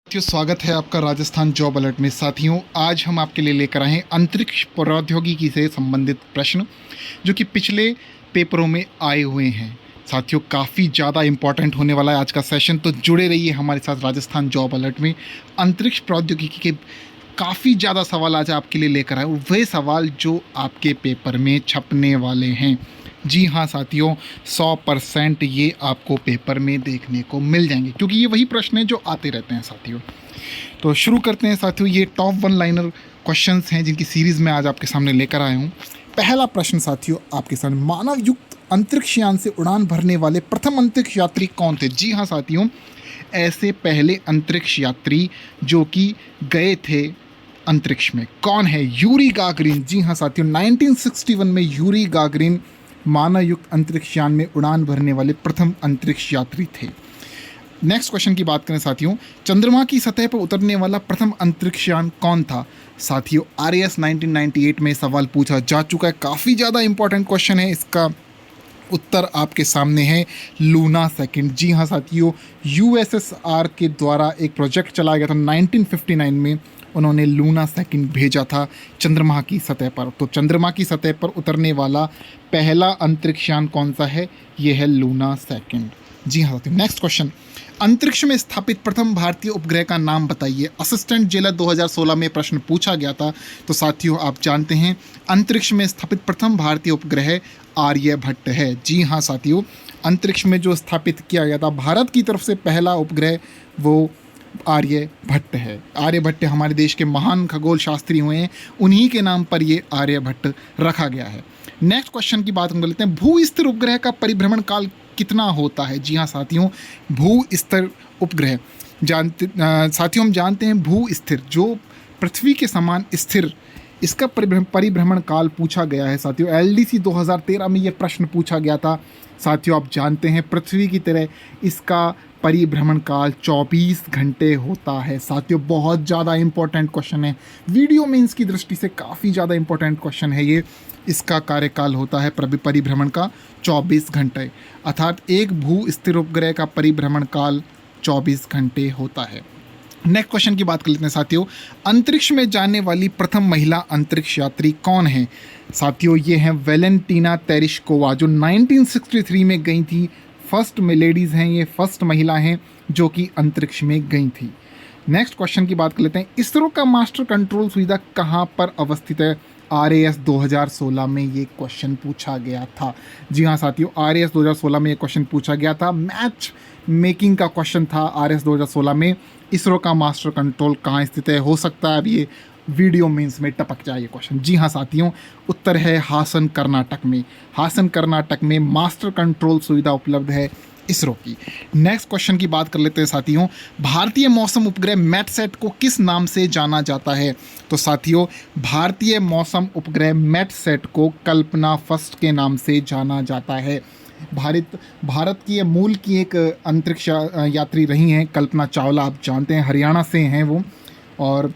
साथियों, स्वागत है आपका राजस्थान जॉब अलर्ट में। साथियों, आज हम आपके लिए लेकर आए हैं अंतरिक्ष प्रौद्योगिकी से संबंधित प्रश्न जो कि पिछले पेपरों में आए हुए हैं। साथियों, काफ़ी ज़्यादा इंपॉर्टेंट होने वाला है आज का सेशन, तो जुड़े रहिए हमारे साथ राजस्थान जॉब अलर्ट में। अंतरिक्ष प्रौद्योगिकी के काफ़ी ज़्यादा सवाल आज आपके लिए लेकर आए, वह सवाल जो आपके पेपर में छपने वाले हैं। जी हाँ साथियों, 100% ये आपको पेपर में देखने को मिल जाएंगे, क्योंकि ये वही प्रश्न हैं जो आते रहते हैं साथियों। तो शुरू करते हैं साथियों। ये टॉप 1 लाइनर क्वेश्चंस हैं जिनकी सीरीज़ में आज आपके सामने लेकर आया हूँ। पहला प्रश्न साथियों आपके सामने, मानव युक्त अंतरिक्ष यान से उड़ान भरने वाले प्रथम अंतरिक्ष यात्री कौन थे? जी हाँ साथियों, ऐसे पहले अंतरिक्ष यात्री जो कि गए थे अंतरिक्ष में, कौन है? Yuri Gagarin. जी हाँ साथियों, 1961 में यूरी गागरिन मानव युक्त अंतरिक्ष यान में उड़ान भरने वाले प्रथम अंतरिक्ष यात्री थे। नेक्स्ट क्वेश्चन की बात करें साथियों, चंद्रमा की सतह पर उतरने वाला प्रथम अंतरिक्ष यान कौन था? साथियों, आरएस 1998 में सवाल पूछा जा चुका है। काफ़ी ज़्यादा इंपॉर्टेंट क्वेश्चन है। इसका उत्तर आपके सामने है, लूना सेकंड। जी हाँ साथियों, यूएसएसआर के द्वारा एक प्रोजेक्ट चलाया गया था 1959 में। उन्होंने लूना सेकंड भेजा था चंद्रमा की सतह पर। तो चंद्रमा की सतह पर उतरने वाला पहला अंतरिक्ष यान कौन सा है? ये है लूना सेकंड। जी हाँ साथियों, नेक्स्ट क्वेश्चन, अंतरिक्ष में स्थापित प्रथम भारतीय उपग्रह का नाम बताइए। असिस्टेंट जेलर 2016 में प्रश्न पूछा गया था। तो साथियों, आप जानते हैं अंतरिक्ष में स्थापित प्रथम भारतीय उपग्रह आर्यभट्ट है। जी हाँ साथियों, अंतरिक्ष में जो स्थापित किया गया था भारत की तरफ से पहला उपग्रह, वो आर्यभट्ट है। आर्यभट्ट हमारे देश के महान खगोल शास्त्री हुए हैं, उन्हीं के नाम पर ये आर्यभट्ट रखा गया है। नेक्स्ट क्वेश्चन की बात हम कर लेते हैं, भू स्थिर उपग्रह का परिभ्रमण काल कितना होता है? जी हाँ साथियों, भू स्थिर उपग्रह साथियों हम जानते हैं भू स्थिर जो पृथ्वी के समान स्थिर, इसका परिभ्रमण काल पूछा गया है साथियों। एलडीसी 2013 में ये प्रश्न पूछा गया था। साथियों, आप जानते हैं पृथ्वी की तरह इसका परिभ्रमण काल 24 घंटे होता है। साथियों, बहुत ज़्यादा इंपॉर्टेंट क्वेश्चन है, वीडियो मेंस की दृष्टि से काफ़ी ज़्यादा इंपॉर्टेंट क्वेश्चन है ये। इसका कार्यकाल होता है परिभ्रमण का 24 घंटे, अर्थात एक भू स्थिर उपग्रह का परिभ्रमण काल 24 घंटे होता है। नेक्स्ट क्वेश्चन की बात कर लेते हैं साथियों, अंतरिक्ष में जाने वाली प्रथम महिला अंतरिक्ष यात्री कौन है? साथियों, ये हैं वेलेंटीना तेरेश्कोवा, जो 1963 में गई थी। फर्स्ट लेडीज़ हैं ये, फर्स्ट महिला हैं जो कि अंतरिक्ष में गई थी। नेक्स्ट क्वेश्चन की बात कर लेते हैं, इसरो का मास्टर कंट्रोल सुविधा कहाँ पर अवस्थित है? आरएएस 2016 में ये क्वेश्चन पूछा गया था। जी हाँ साथियों, आरएएस 2016 में ये क्वेश्चन पूछा गया था। मैच मेकिंग का क्वेश्चन था आरएएस 2016 में, इसरो का मास्टर कंट्रोल कहाँ स्थित है? हो सकता है अब ये वीडियो मेंस में टपक जाए ये क्वेश्चन। जी हाँ साथियों, उत्तर है हासन कर्नाटक में। हासन कर्नाटक में मास्टर कंट्रोल सुविधा उपलब्ध है इसरो की। नेक्स्ट क्वेश्चन की बात कर लेते हैं साथियों, भारतीय मौसम उपग्रह मैटसेट को किस नाम से जाना जाता है? तो साथियों, भारतीय मौसम उपग्रह मैटसेट को कल्पना फर्स्ट के नाम से जाना जाता है। भारत की मूल की एक अंतरिक्ष यात्री रही हैं कल्पना चावला, आप जानते हैं हरियाणा से हैं वो, और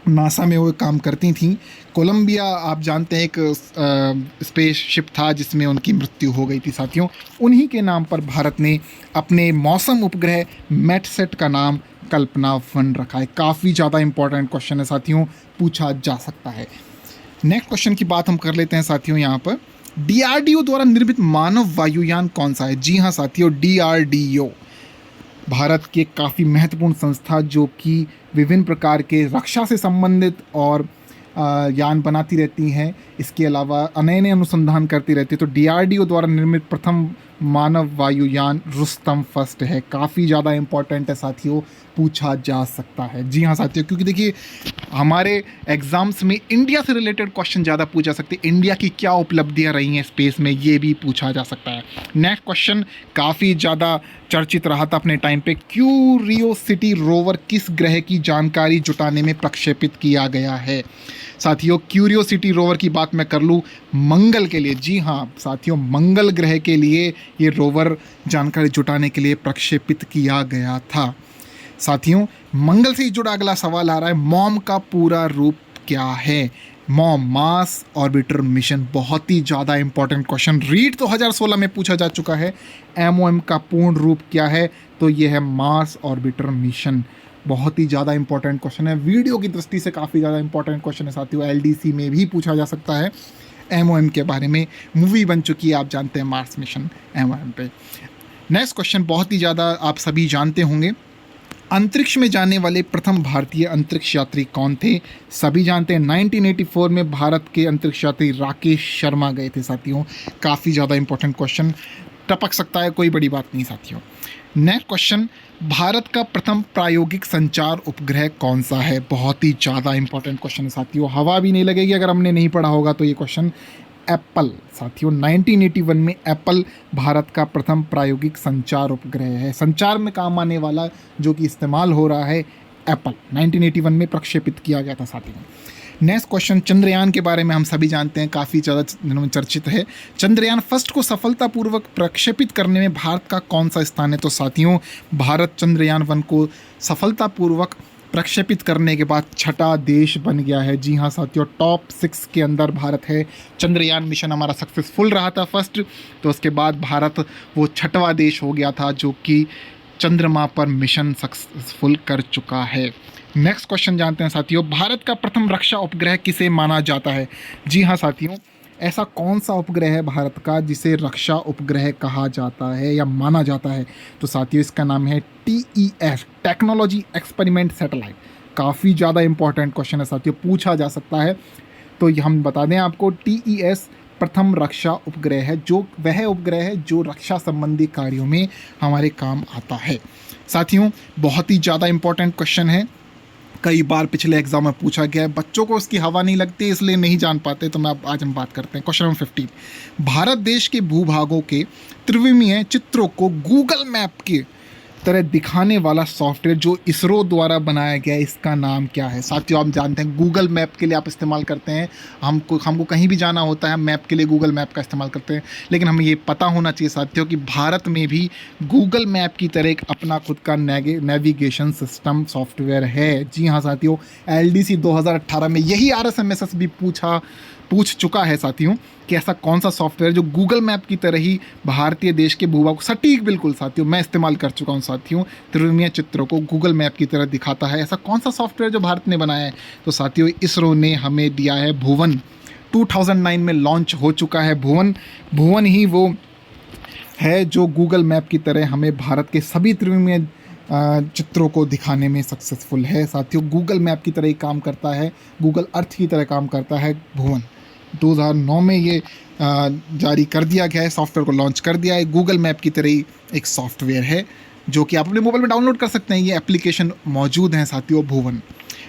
नासा में वो काम करती थी। कोलंबिया आप जानते हैं एक स्पेस शिप था जिसमें उनकी मृत्यु हो गई थी साथियों। उन्हीं के नाम पर भारत ने अपने मौसम उपग्रह मैटसेट का नाम कल्पना 1 रखा है। काफ़ी ज़्यादा इंपॉर्टेंट क्वेश्चन है साथियों, पूछा जा सकता है। नेक्स्ट क्वेश्चन की बात हम कर लेते हैं साथियों, यहाँ पर डीआरडीओ द्वारा निर्मित मानव वायुयान कौन सा है? जी हाँ साथियों, डीआरडीओ भारत के काफ़ी महत्वपूर्ण संस्था जो कि विभिन्न प्रकार के रक्षा से संबंधित और यान बनाती रहती हैं, इसके अलावा नए नए अनुसंधान करती रहती है। तो डीआरडीओ द्वारा निर्मित प्रथम मानव वायुयान रुस्तम फर्स्ट है। काफ़ी ज़्यादा इंपॉर्टेंट है साथियों, पूछा जा सकता है। जी हाँ साथियों, क्योंकि देखिए हमारे एग्जाम्स में इंडिया से रिलेटेड क्वेश्चन ज़्यादा पूछा जा सकते हैं। इंडिया की क्या उपलब्धियाँ रही हैं स्पेस में, ये भी पूछा जा सकता है। नेक्स्ट क्वेश्चन काफ़ी ज़्यादा चर्चित रहा था अपने टाइम पे, क्यूरियोसिटी रोवर किस ग्रह की जानकारी जुटाने में प्रक्षेपित किया गया है? साथियों, क्यूरियोसिटी रोवर की बात मैं कर लूँ, मंगल के लिए। जी हाँ साथियों, मंगल ग्रह के लिए ये रोवर जानकारी जुटाने के लिए प्रक्षेपित किया गया था। साथियों, मंगल से जुड़ा अगला सवाल आ रहा है, मॉम का पूरा रूप क्या है? मॉम, मार्स ऑर्बिटर मिशन, बहुत ही ज़्यादा इंपॉर्टेंट क्वेश्चन, रीट 2016 में पूछा जा चुका है। एमओएम का पूर्ण रूप क्या है? तो ये है मार्स ऑर्बिटर मिशन। बहुत ही ज़्यादा इंपॉर्टेंट क्वेश्चन है, वीडियो की दृष्टि से काफ़ी ज़्यादा इंपॉर्टेंट क्वेश्चन है साथियों। LDC में भी पूछा जा सकता है। MOM के बारे में मूवी बन चुकी है, आप जानते हैं, मार्स मिशन MOM पे। नेक्स्ट क्वेश्चन बहुत ही ज़्यादा आप सभी जानते होंगे, अंतरिक्ष में जाने वाले प्रथम भारतीय अंतरिक्ष यात्री कौन थे? सभी जानते हैं 1984 में भारत के अंतरिक्ष यात्री राकेश शर्मा गए थे साथियों। काफ़ी ज़्यादा इंपॉर्टेंट क्वेश्चन, टपक सकता है, कोई बड़ी बात नहीं साथियों। नेक्स्ट क्वेश्चन, भारत का प्रथम प्रायोगिक संचार उपग्रह कौन सा है? बहुत ही ज़्यादा इंपॉर्टेंट क्वेश्चन है साथियों, हवा भी नहीं लगेगी अगर हमने नहीं पढ़ा होगा तो ये क्वेश्चन। एप्पल साथियों, 1981 में एप्पल भारत का प्रथम प्रायोगिक संचार उपग्रह है, संचार में काम आने वाला जो कि इस्तेमाल हो रहा है, एप्पल 1981 में प्रक्षेपित किया गया था साथियों। नेक्स्ट क्वेश्चन, चंद्रयान के बारे में हम सभी जानते हैं, काफ़ी ज़्यादा दिनों में चर्चित है। चंद्रयान फर्स्ट को सफलतापूर्वक प्रक्षेपित करने में भारत का कौन सा स्थान है? तो साथियों, भारत चंद्रयान 1 को सफलतापूर्वक प्रक्षेपित करने के बाद छठा देश बन गया है। जी हाँ साथियों, टॉप 6 के अंदर भारत है। चंद्रयान मिशन हमारा सक्सेसफुल रहा था फर्स्ट, तो उसके बाद भारत वो छठवां देश हो गया था जो कि चंद्रमा पर मिशन सक्सेसफुल कर चुका है। नेक्स्ट क्वेश्चन जानते हैं साथियों, भारत का प्रथम रक्षा उपग्रह किसे माना जाता है? जी हाँ साथियों, ऐसा कौन सा उपग्रह है भारत का जिसे रक्षा उपग्रह कहा जाता है या माना जाता है? तो साथियों, इसका नाम है TES, टेक्नोलॉजी एक्सपेरिमेंट सैटेलाइट। काफ़ी ज़्यादा इंपॉर्टेंट क्वेश्चन है साथियों, पूछा जा सकता है। तो ये हम बता दें आपको, TES प्रथम रक्षा उपग्रह है, जो वह उपग्रह है जो रक्षा संबंधी कार्यों में हमारे काम आता है साथियों। बहुत ही ज़्यादा इंपॉर्टेंट क्वेश्चन है, कई बार पिछले एग्जाम में पूछा गया है, बच्चों को उसकी हवा नहीं लगती इसलिए नहीं जान पाते, तो आज हम बात करते हैं। क्वेश्चन नंबर 15, भारत देश के भूभागों के त्रिविमीय चित्रों को गूगल मैप के तरह दिखाने वाला सॉफ्टवेयर जो इसरो द्वारा बनाया गया है, इसका नाम क्या है? साथियों, आप जानते हैं गूगल मैप के लिए आप इस्तेमाल करते हैं, हमको कहीं भी जाना होता है, मैप के लिए गूगल मैप का इस्तेमाल करते हैं। लेकिन हमें ये पता होना चाहिए साथियों कि भारत में भी गूगल मैप की तरह एक अपना खुद का नेविगेशन सिस्टम सॉफ्टवेयर है। जी हाँ साथियों, LDC 2018 में यही RSMSS भी पूछ चुका है साथियों कि ऐसा कौन सा सॉफ्टवेयर जो गूगल मैप की तरह ही भारतीय देश के भूभाग को सटीक, बिल्कुल साथियों, मैं इस्तेमाल कर चुका हूं साथियों, त्रिविमीय चित्रों को गूगल मैप की तरह दिखाता है। ऐसा कौन सा सॉफ्टवेयर जो भारत ने बनाया है? तो साथियों, इसरो ने हमें दिया है भुवन। 2009 में लॉन्च हो चुका है भुवन ही वो है जो गूगल मैप की तरह हमें भारत के सभी त्रिविमीय चित्रों को दिखाने में सक्सेसफुल है साथियों। गूगल मैप की तरह ही काम करता है, गूगल अर्थ की तरह काम करता है भुवन। 2009 में ये जारी कर दिया गया है, सॉफ्टवेयर को लॉन्च कर दिया है। गूगल मैप की तरह ही एक सॉफ्टवेयर है जो कि आप अपने मोबाइल में डाउनलोड कर सकते हैं, ये एप्लीकेशन मौजूद हैं साथियों, भुवन।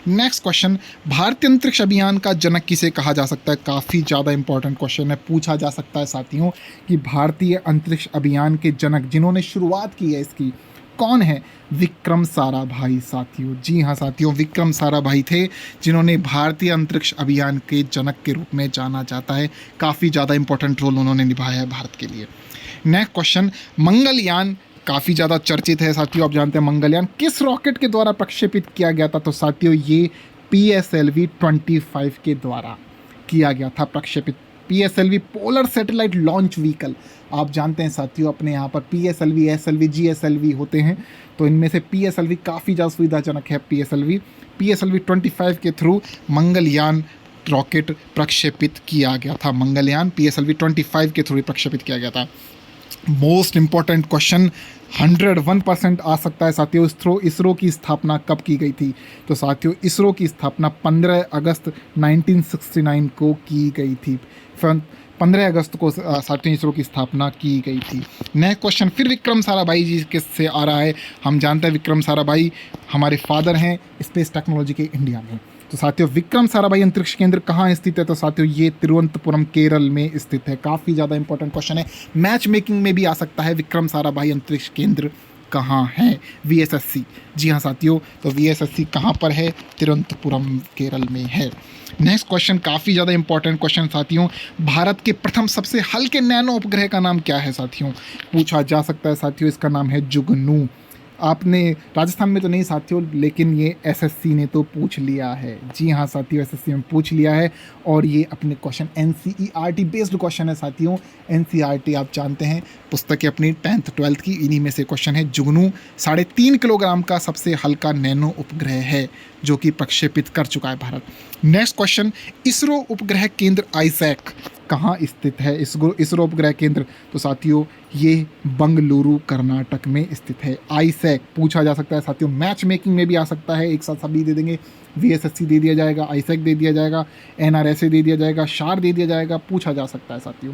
नेक्स्ट क्वेश्चन, भारतीय अंतरिक्ष अभियान का जनक किसे कहा जा सकता है? काफ़ी ज़्यादा इंपॉर्टेंट क्वेश्चन है, पूछा जा सकता है साथियों कि भारतीय अंतरिक्ष अभियान के जनक जिन्होंने शुरुआत की है इसकी, कौन है? विक्रम साराभाई साथियों। जी हाँ साथियों, विक्रम साराभाई थे जिन्होंने भारतीय अंतरिक्ष अभियान के जनक के रूप में जाना जाता है। काफ़ी ज़्यादा इंपॉर्टेंट रोल उन्होंने निभाया है भारत के लिए। नेक्स्ट क्वेश्चन, मंगलयान काफ़ी ज़्यादा चर्चित है साथियों, आप जानते हैं मंगलयान किस रॉकेट के द्वारा प्रक्षेपित किया गया था? तो साथियों, ये PSLV 25 के द्वारा किया गया था प्रक्षेपित। PSLV polar satellite launch vehicle, आप जानते हैं साथियों, अपने यहाँ पर PSLV, SLV, GSLV होते हैं, तो इनमें से PSLV काफ़ी ज़्यादा सुविधाजनक है। PSLV 25 के थ्रू मंगलयान रॉकेट प्रक्षेपित किया गया था। मंगलयान PSLV 25 के थ्रू प्रक्षेपित किया गया था। मोस्ट इंपॉर्टेंट क्वेश्चन 101% आ सकता है साथियों, इसरो की स्थापना कब की गई थी? तो साथियों, इसरो की स्थापना 15 अगस्त 1969 को की गई थी। 15 अगस्त को साथियों इसरो की स्थापना की गई थी। नेक्स्ट क्वेश्चन, फिर विक्रम साराभाई जी किससे आ रहा है? हम जानते हैं विक्रम साराभाई हमारे फादर हैं स्पेस टेक्नोलॉजी के इंडिया में। तो साथियों, विक्रम साराभाई अंतरिक्ष केंद्र कहाँ स्थित है? तो साथियों, ये तिरुवनंतपुरम केरल में स्थित है। काफ़ी ज़्यादा इंपॉर्टेंट क्वेश्चन है, मैच मेकिंग में भी आ सकता है। विक्रम साराभाई अंतरिक्ष केंद्र कहाँ है? VSSC। जी हाँ साथियों, तो VSSC कहाँ पर है? तिरुवनंतपुरम केरल में है। नेक्स्ट क्वेश्चन काफ़ी ज़्यादा इंपॉर्टेंट क्वेश्चन साथियों, भारत के प्रथम सबसे हल्के नैनो उपग्रह का नाम क्या है? साथियों, पूछा जा सकता है साथियों, इसका नाम है जुगनू। आपने राजस्थान में तो नहीं साथियों, लेकिन ये एसएससी ने तो पूछ लिया है। जी हाँ साथियों, एसएससी में पूछ लिया है और ये अपने क्वेश्चन एनसीईआरटी बेस्ड क्वेश्चन है साथियों। एनसीईआरटी आप जानते हैं पुस्तकें अपनी 10th 12th की, इन्हीं में से क्वेश्चन है। जुगनू 3.5 किलोग्राम का सबसे हल्का नैनो उपग्रह है जो कि प्रक्षेपित कर चुका है भारत। नेक्स्ट क्वेश्चन, इसरो उपग्रह केंद्र आईसैक कहाँ स्थित है? इसरो उपग्रह केंद्र तो साथियों ये बंगलुरु कर्नाटक में स्थित है। आईसैक पूछा जा सकता है साथियों, मैच मेकिंग में भी आ सकता है, एक साथ सभी दे देंगे। वीएसएससी दे दिया जाएगा, आईसैक दे दिया जाएगा, एनआरएसए दे दिया जाएगा, शार दे दिया जाएगा, पूछा जा सकता है साथियों।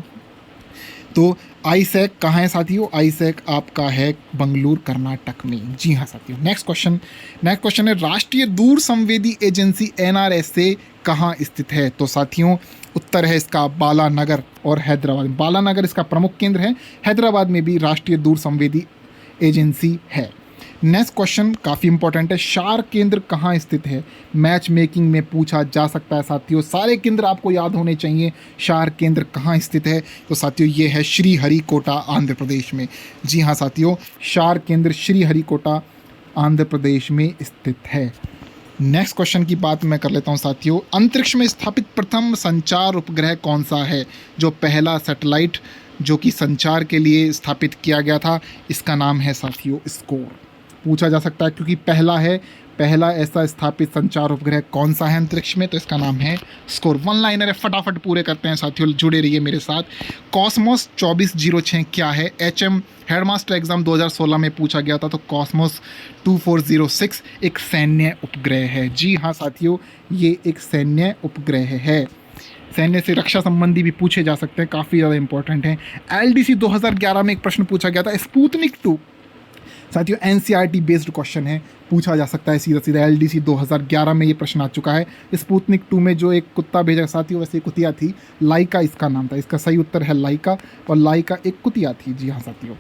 तो आईसैक कहाँ है साथियों? आईसैक आपका है बंगलुरु कर्नाटक में। जी हाँ साथियों। नेक्स्ट क्वेश्चन है, राष्ट्रीय दूर संवेदी एजेंसी एनआरएसए कहाँ स्थित है? तो साथियों उत्तर है इसका बालानगर और हैदराबाद। बालानगर इसका प्रमुख केंद्र है, हैदराबाद में भी राष्ट्रीय दूर संवेदी एजेंसी है। नेक्स्ट क्वेश्चन काफ़ी इंपॉर्टेंट है, शार केंद्र कहाँ स्थित है? मैच मेकिंग में पूछा जा सकता है साथियों, सारे केंद्र आपको याद होने चाहिए। शार केंद्र कहाँ स्थित है? तो साथियों ये है श्रीहरिकोटा आंध्र प्रदेश में। जी हाँ साथियों, शार केंद्र श्रीहरिकोटा आंध्र प्रदेश में स्थित है। नेक्स्ट क्वेश्चन की बात मैं कर लेता हूं साथियों, अंतरिक्ष में स्थापित प्रथम संचार उपग्रह कौन सा है? जो पहला सैटेलाइट जो कि संचार के लिए स्थापित किया गया था, इसका नाम है साथियों स्कोर। पूछा जा सकता है क्योंकि पहला ऐसा स्थापित संचार उपग्रह कौन सा है अंतरिक्ष में? तो इसका नाम है स्कोर। वन लाइनर है, फटाफट पूरे करते हैं साथियों, जुड़े रहिए मेरे साथ। कॉस्मोस 2406 क्या है? एचएम हेडमास्टर एग्जाम 2016 में पूछा गया था। तो कॉस्मोस 2406 एक सैन्य उपग्रह है। जी हाँ साथियों, ये एक सैन्य उपग्रह है। सैन्य से रक्षा संबंधी भी पूछे जा सकते हैं, काफ़ी ज़्यादा इंपॉर्टेंट है। एलडीसी 2011 में एक प्रश्न पूछा गया था, स्पुतनिक 2 साथियों एनसीईआरटी बेस्ड क्वेश्चन है, पूछा जा सकता है सीधा एलडीसी 2011 में ये प्रश्न आ चुका है। स्पुतनिक 2 में जो एक कुत्ता भेजा साथियों, वैसे कुतिया थी, लाइका इसका नाम था। इसका सही उत्तर है लाइका, और लाइका एक कुतिया थी। जी हाँ साथियों,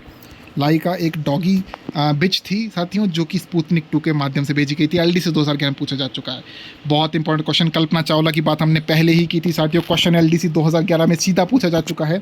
लाइका एक डॉगी बिच थी साथियों, जो कि स्पुतनिक 2 के माध्यम से भेजी गई थी। एलडीसी 2011 में पूछा जा चुका है। बहुत इंपॉर्टेंट क्वेश्चन, कल्पना चावला की बात हमने पहले ही की थी साथियों। क्वेश्चन एलडीसी 2011 में सीधा पूछा जा चुका है।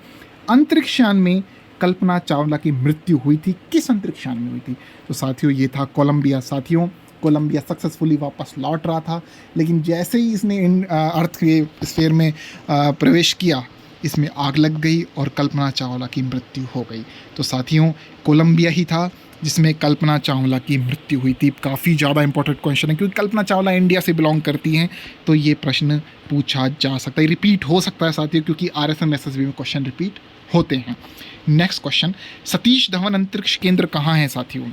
अंतरिक्षयान में कल्पना चावला की मृत्यु हुई थी, किस अंतरिक्षयान में हुई थी? तो साथियों ये था कोलंबिया। साथियों कोलंबिया सक्सेसफुली वापस लौट रहा था, लेकिन जैसे ही इसने अर्थ के स्फीयर में प्रवेश किया, इसमें आग लग गई और कल्पना चावला की मृत्यु हो गई। तो साथियों कोलंबिया ही था जिसमें कल्पना चावला की मृत्यु हुई थी। काफ़ी ज़्यादा इंपॉर्टेंट क्वेश्चन है क्योंकि कल्पना चावला इंडिया से बिलोंग करती हैं, तो ये प्रश्न पूछा जा सकता है, रिपीट हो सकता है साथियों, क्योंकि आरएसएम एसएसबी में क्वेश्चन रिपीट होते हैं। नेक्स्ट क्वेश्चन, सतीश धवन अंतरिक्ष केंद्र कहाँ है साथियों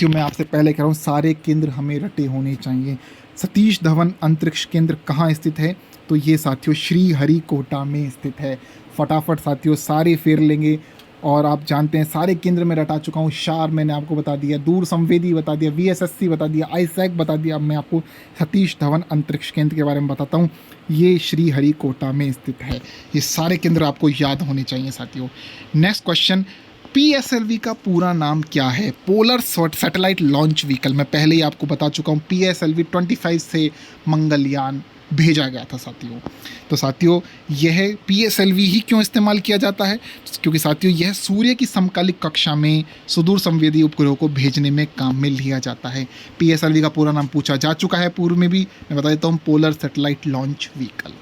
मैं आपसे पहले कह रहा हूँ, सारे केंद्र हमें रटे होने चाहिए। सतीश धवन अंतरिक्ष केंद्र कहाँ स्थित है? तो ये साथियों श्रीहरिकोटा में स्थित है। फटाफट साथियों सारे फेर लेंगे, और आप जानते हैं सारे केंद्र में रटा चुका हूँ। शार मैंने आपको बता दिया, दूर संवेदी बता दिया, वीएसएससी बता दिया, आईसैक बता दिया। अब मैं आपको सतीश धवन अंतरिक्ष केंद्र के बारे में बताता हूँ। ये श्रीहरिकोटा में स्थित है। ये सारे केंद्र आपको याद होने चाहिए साथियों। नेक्स्ट क्वेश्चन, पीएसएलवी का पूरा नाम क्या है? Polar satellite launch vehicle. मैं पहले ही आपको बता चुका हूँ, पीएसएलवी 25 से मंगलयान भेजा गया था साथियों। तो साथियों यह पीएसएलवी ही क्यों इस्तेमाल किया जाता है? क्योंकि साथियों यह सूर्य की समकालिक कक्षा में सुदूर संवेदी उपग्रहों को भेजने में काम में लिया जाता है। पीएसएलवी का पूरा नाम पूछा जा चुका है पूर्व में भी, मैं बता देता हूँ, polar satellite launch vehicle.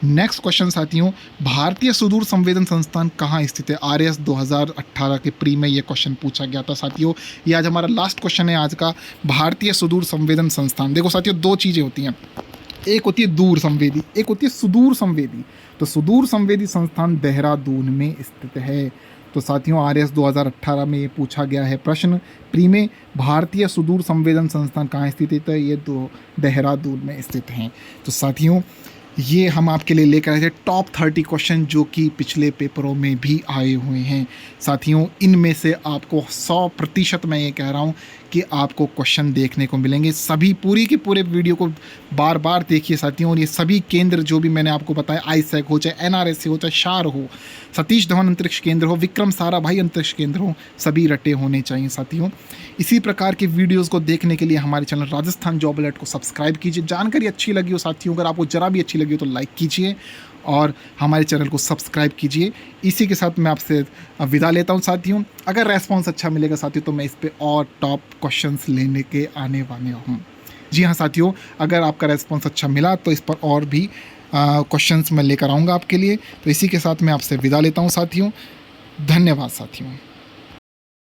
Next question साथियों, भारतीय सुदूर संवेदन संस्थान कहाँ स्थित है? आरएस 2018 के प्री में ये क्वेश्चन पूछा गया था साथियों। ये आज हमारा लास्ट क्वेश्चन है आज का। भारतीय सुदूर संवेदन संस्थान, देखो साथियों दो चीज़ें होती हैं, एक होती है दूर संवेदी, एक होती है सुदूर संवेदी। तो सुदूर संवेदी संस्थान देहरादून में स्थित है। तो साथियों आरएस 2018 में ये पूछा गया है प्रश्न प्री में, भारतीय सुदूर संवेदन संस्थान कहाँ स्थित है? तो ये देहरादून में स्थित हैं। तो साथियों ये हम आपके लिए लेकर आए थे टॉप 30 क्वेश्चन जो कि पिछले पेपरों में भी आए हुए हैं साथियों। इनमें से आपको 100% मैं ये कह रहा हूँ कि आपको क्वेश्चन देखने को मिलेंगे। सभी पूरी के पूरे वीडियो को बार बार देखिए साथियों, और ये सभी केंद्र जो भी मैंने आपको बताया, आईसैक हो, चाहे एनआरएसए हो, चाहे शार हो, सतीश धवन अंतरिक्ष केंद्र हो, विक्रम साराभाई अंतरिक्ष केंद्र हो, सभी रटे होने चाहिए साथियों। इसी प्रकार के वीडियोज़ को देखने के लिए हमारे चैनल राजस्थान जॉब अलर्ट को सब्सक्राइब कीजिए। जानकारी अच्छी लगी हो साथियों, अगर आपको जरा भी अच्छी लगी हो तो लाइक कीजिए, और हमारे चैनल को सब्सक्राइब कीजिए। इसी के साथ मैं आपसे विदा लेता हूँ साथियों। अगर रेस्पॉन्स अच्छा मिलेगा साथियों तो मैं इस पर और टॉप क्वेश्चंस लेने के आने वाले हूँ। जी हाँ साथियों, अगर आपका रेस्पॉन्स अच्छा मिला तो इस पर और भी क्वेश्चंस मैं लेकर आऊँगा आपके लिए। तो इसी के साथ मैं आपसे विदा लेता हूँ साथियों। धन्यवाद साथियों।